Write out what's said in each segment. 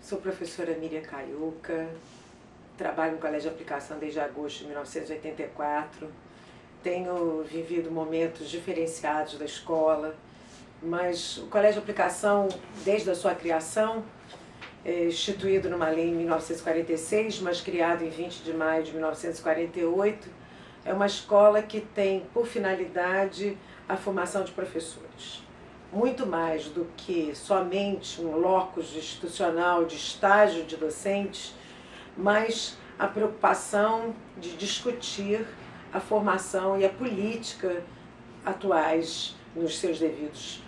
Sou professora Miriam Caiuca, trabalho no Colégio de Aplicação desde agosto de 1984. Tenho vivido momentos diferenciados da escola, mas o Colégio de Aplicação, desde a sua criação, instituído numa lei em 1946, mas criado em 20 de maio de 1948, é uma escola que tem por finalidade a formação de professores. Muito mais do que somente um locus institucional de estágio de docentes, mas a preocupação de discutir a formação e a política atuais nos seus devidos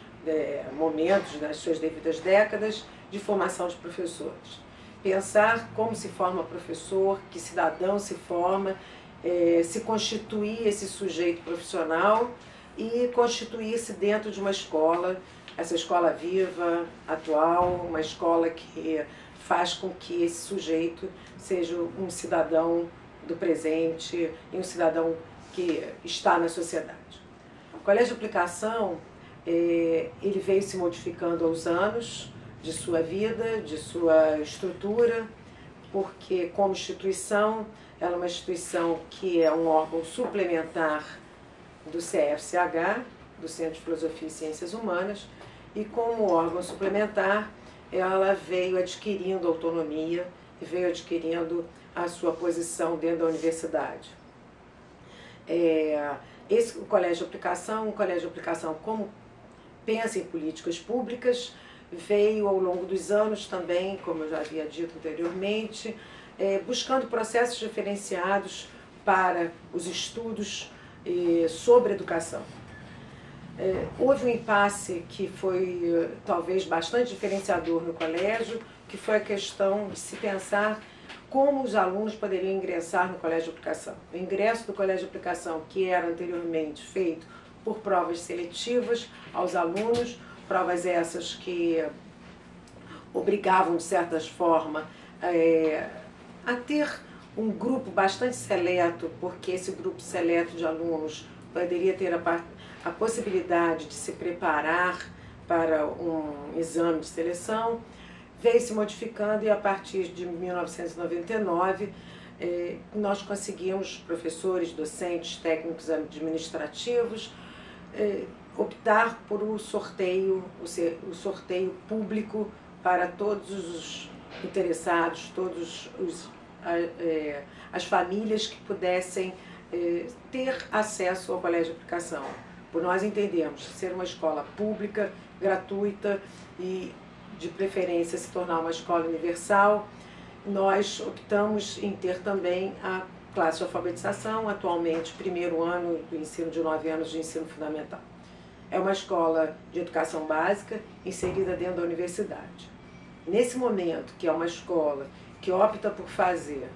momentos, nas suas devidas décadas, de formação de professores. Pensar como se forma professor, que cidadão se forma, se constituir esse sujeito profissional e constituir-se dentro de uma escola, essa escola viva, atual, uma escola que faz com que esse sujeito seja um cidadão do presente e um cidadão que está na sociedade. O Colégio de Aplicação, ele veio se modificando aos anos de sua vida, de sua estrutura, porque como instituição, ela é uma instituição que é um órgão suplementar do CFCH, do Centro de Filosofia e Ciências Humanas, e como órgão suplementar, ela veio adquirindo autonomia e veio adquirindo a sua posição dentro da universidade. O Colégio de Aplicação, como pensa em políticas públicas, veio ao longo dos anos também, como eu já havia dito anteriormente, buscando processos diferenciados para os estudos sobre educação. Houve um impasse que foi talvez bastante diferenciador no colégio, que foi a questão de se pensar como os alunos poderiam ingressar no Colégio de Aplicação. O ingresso do Colégio de Aplicação, que era anteriormente feito por provas seletivas aos alunos, provas essas que obrigavam, de certa forma, a ter um grupo bastante seleto, porque esse grupo seleto de alunos poderia ter a possibilidade de se preparar para um exame de seleção, veio se modificando e a partir de 1999 nós conseguimos, professores, docentes, técnicos administrativos, optar por o sorteio público para todos os interessados, as famílias que pudessem ter acesso ao Colégio de Aplicação. Por nós entendemos ser uma escola pública, gratuita e, de preferência, se tornar uma escola universal, nós optamos em ter também a classe de alfabetização, atualmente primeiro ano do ensino de 9 anos de ensino fundamental. É uma escola de educação básica inserida dentro da universidade. Nesse momento, que é uma escola que opta por fazer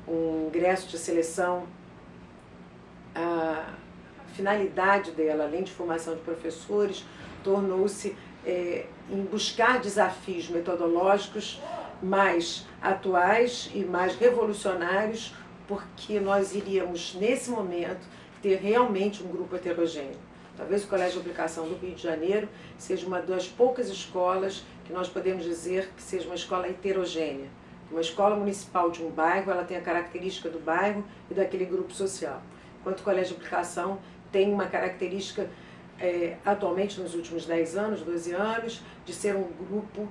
um ingresso de seleção, a finalidade dela, além de formação de professores, tornou-se em buscar desafios metodológicos mais atuais e mais revolucionários, porque nós iríamos, nesse momento, ter realmente um grupo heterogêneo. Talvez o Colégio de Aplicação do Rio de Janeiro seja uma das poucas escolas que nós podemos dizer que seja uma escola heterogênea. Uma escola municipal de um bairro, ela tem a característica do bairro e daquele grupo social. Enquanto o Colégio de Aplicação tem uma característica, atualmente nos últimos 10 anos, 12 anos, de ser um grupo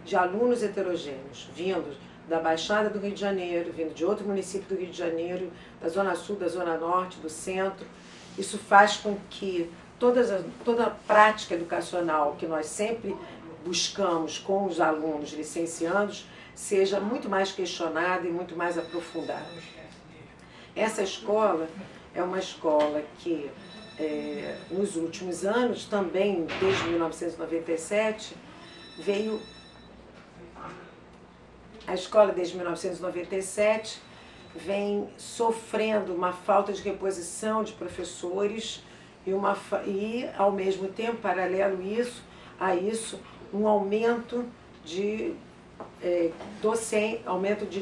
de alunos heterogêneos, vindos da Baixada do Rio de Janeiro, vindo de outro município do Rio de Janeiro, da Zona Sul, da Zona Norte, do Centro. Isso faz com que toda a prática educacional que nós sempre buscamos com os alunos licenciandos seja muito mais questionada e muito mais aprofundada. Essa escola é uma escola que, nos últimos anos, também desde 1997, a escola desde 1997 vem sofrendo uma falta de reposição de professores e ao mesmo tempo, paralelo a isso, um aumento de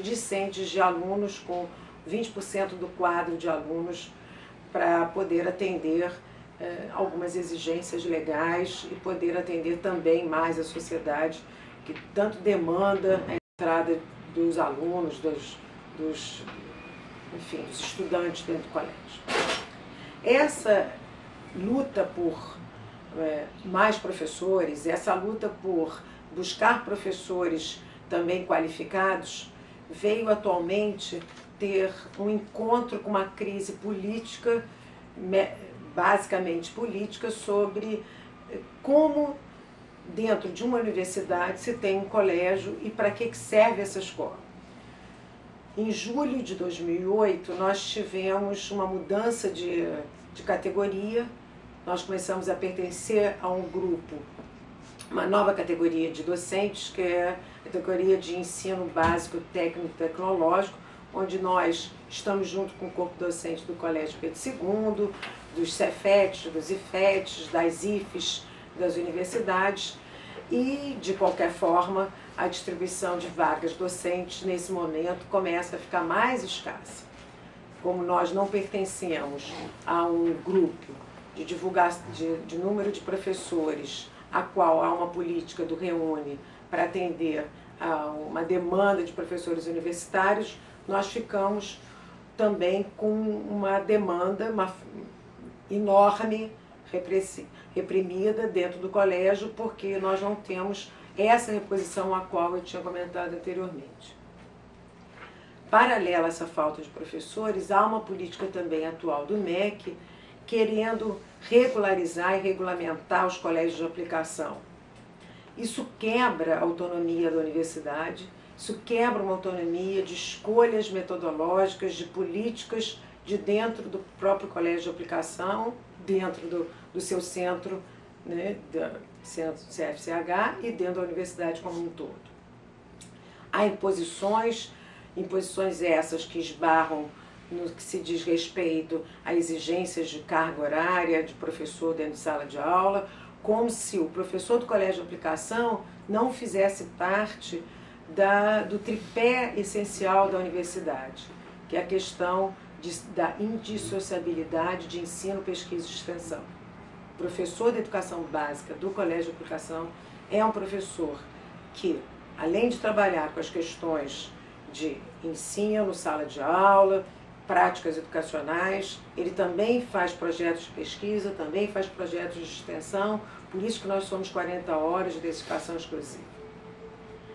discentes de alunos, com 20% do quadro de alunos, para poder atender algumas exigências legais e poder atender também mais a sociedade que tanto demanda entrada dos alunos, enfim, dos estudantes dentro do colégio. Essa luta por mais professores, essa luta por buscar professores também qualificados, veio atualmente ter um encontro com uma crise política, basicamente política, sobre como dentro de uma universidade se tem um colégio e para que serve essa escola. Em julho de 2008, nós tivemos uma mudança de categoria, nós começamos a pertencer a um grupo, uma nova categoria de docentes, que é a categoria de ensino básico técnico e tecnológico, onde nós estamos junto com o corpo docente do Colégio Pedro II, dos Cefetes, dos Ifetes, das Ifes, das universidades, e, de qualquer forma, a distribuição de vagas docentes, nesse momento, começa a ficar mais escassa. Como nós não pertencemos a um grupo de divulgação de número de professores, a qual há uma política do Reúne para atender a uma demanda de professores universitários, nós ficamos também com uma demanda enorme, reprimida dentro do colégio, porque nós não temos essa reposição a qual eu tinha comentado anteriormente. Paralela a essa falta de professores, há uma política também atual do MEC querendo regularizar e regulamentar os colégios de aplicação. Isso quebra a autonomia da universidade, isso quebra uma autonomia de escolhas metodológicas, de políticas de dentro do próprio colégio de aplicação, dentro do seu centro, né, centro CFCH e dentro da universidade como um todo. Há imposições essas que esbarram no que se diz respeito a exigências de carga horária de professor dentro de sala de aula, como se o professor do colégio de aplicação não fizesse parte do tripé essencial da universidade, que é a questão da indissociabilidade de ensino, pesquisa e extensão. O professor de educação básica do colégio de aplicação é um professor que, além de trabalhar com as questões de ensino, sala de aula, práticas educacionais, ele também faz projetos de pesquisa, também faz projetos de extensão, por isso que nós somos 40 horas de dedicação exclusiva.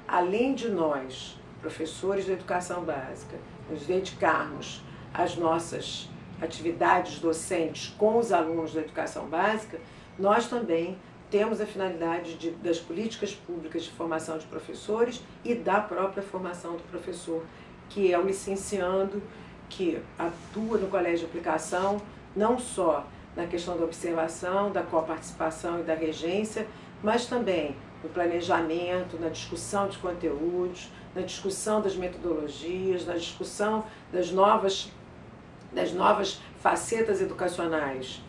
Além de nós, professores de educação básica, nos dedicarmos às nossas atividades docentes com os alunos da educação básica, nós também temos a finalidade das políticas públicas de formação de professores e da própria formação do professor, que é o licenciando que atua no colégio de aplicação, não só na questão da observação, da coparticipação e da regência, mas também no planejamento, na discussão de conteúdos, na discussão das metodologias, na discussão das novas facetas educacionais.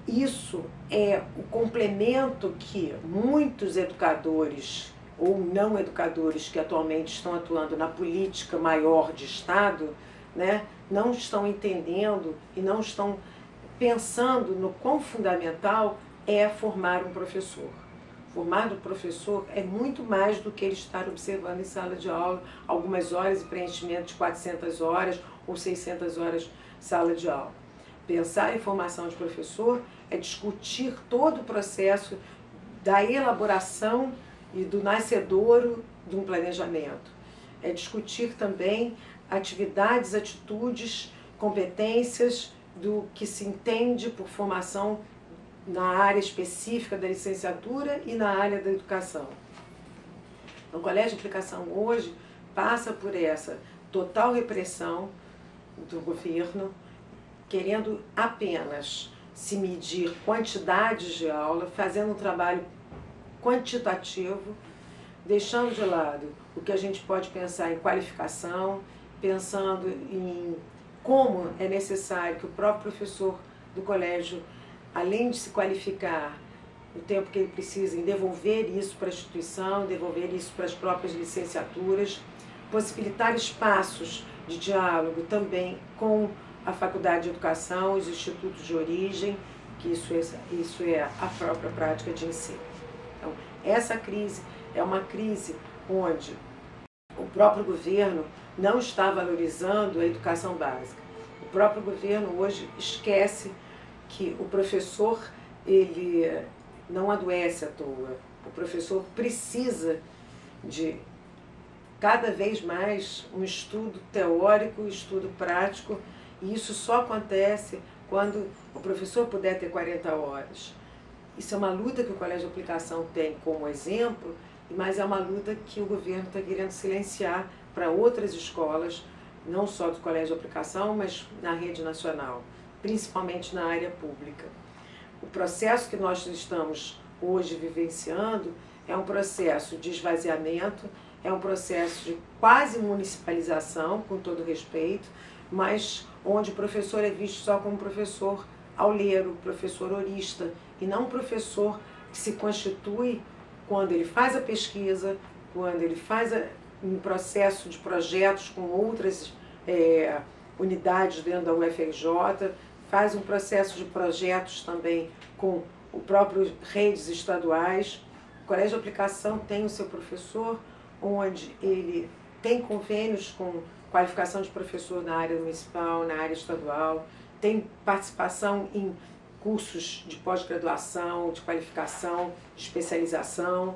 Isso é o complemento que muitos educadores ou não educadores que atualmente estão atuando na política maior de Estado, né, não estão entendendo e não estão pensando no quão fundamental é formar um professor. Formar um professor é muito mais do que ele estar observando em sala de aula algumas horas e preenchimento de 400 horas ou 600 horas sala de aula. Pensar em formação de professor é discutir todo o processo da elaboração e do nascedouro de um planejamento. É discutir também atividades, atitudes, competências do que se entende por formação na área específica da licenciatura e na área da educação. O colégio de aplicação hoje passa por essa total repressão do governo, querendo apenas se medir quantidades de aula, fazendo um trabalho quantitativo, deixando de lado o que a gente pode pensar em qualificação, pensando em como é necessário que o próprio professor do colégio, além de se qualificar o tempo que ele precisa, em devolver isso para a instituição, devolver isso para as próprias licenciaturas, possibilitar espaços de diálogo também com a Faculdade de Educação, os institutos de origem, que isso é a própria prática de ensino. Então, essa crise é uma crise onde próprio governo não está valorizando a educação básica. O próprio governo hoje esquece que o professor, ele não adoece à toa. O professor precisa de cada vez mais um estudo teórico, estudo prático, e isso só acontece quando o professor puder ter 40 horas. Isso é uma luta que o Colégio de Aplicação tem como exemplo, mas é uma luta que o governo está querendo silenciar para outras escolas, não só do Colégio de Aplicação, mas na rede nacional, principalmente na área pública. O processo que nós estamos hoje vivenciando é um processo de esvaziamento, é um processo de quase municipalização, com todo respeito, mas onde o professor é visto só como professor auleiro, professor horista, e não um professor que se constitui quando ele faz a pesquisa, quando ele faz um processo de projetos com outras unidades dentro da UFRJ, faz um processo de projetos também com o próprio redes estaduais. O Colégio de Aplicação tem o seu professor, onde ele tem convênios com qualificação de professor na área municipal, na área estadual, tem participação em cursos de pós-graduação, de qualificação, de especialização.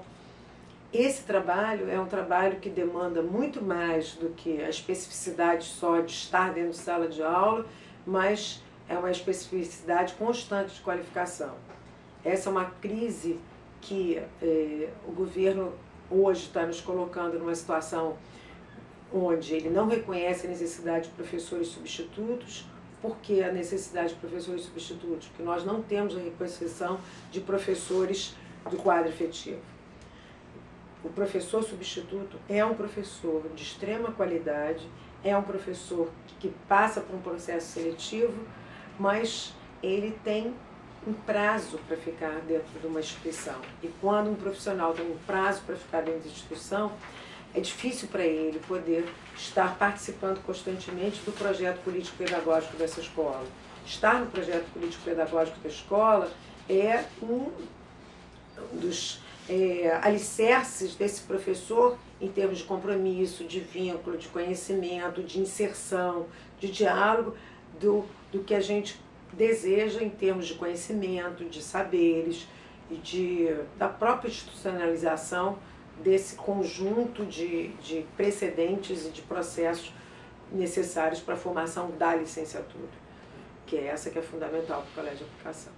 Esse trabalho é um trabalho que demanda muito mais do que a especificidade só de estar dentro de sala de aula, mas é uma especificidade constante de qualificação. Essa é uma crise que o governo hoje está nos colocando numa situação onde ele não reconhece a necessidade de professores substitutos. Por que a necessidade de professores substitutos? Porque nós não temos a reconstrução de professores do quadro efetivo. O professor substituto é um professor de extrema qualidade, é um professor que passa por um processo seletivo, mas ele tem um prazo para ficar dentro de uma instituição. E quando um profissional tem um prazo para ficar dentro da instituição, é difícil para ele poder estar participando constantemente do projeto político-pedagógico dessa escola. Estar no projeto político-pedagógico da escola é um dos alicerces desse professor em termos de compromisso, de vínculo, de conhecimento, de inserção, de diálogo, do que a gente deseja em termos de conhecimento, de saberes e da própria institucionalização desse conjunto de precedentes e de processos necessários para a formação da licenciatura, que é essa que é fundamental para o Colégio de Aplicação.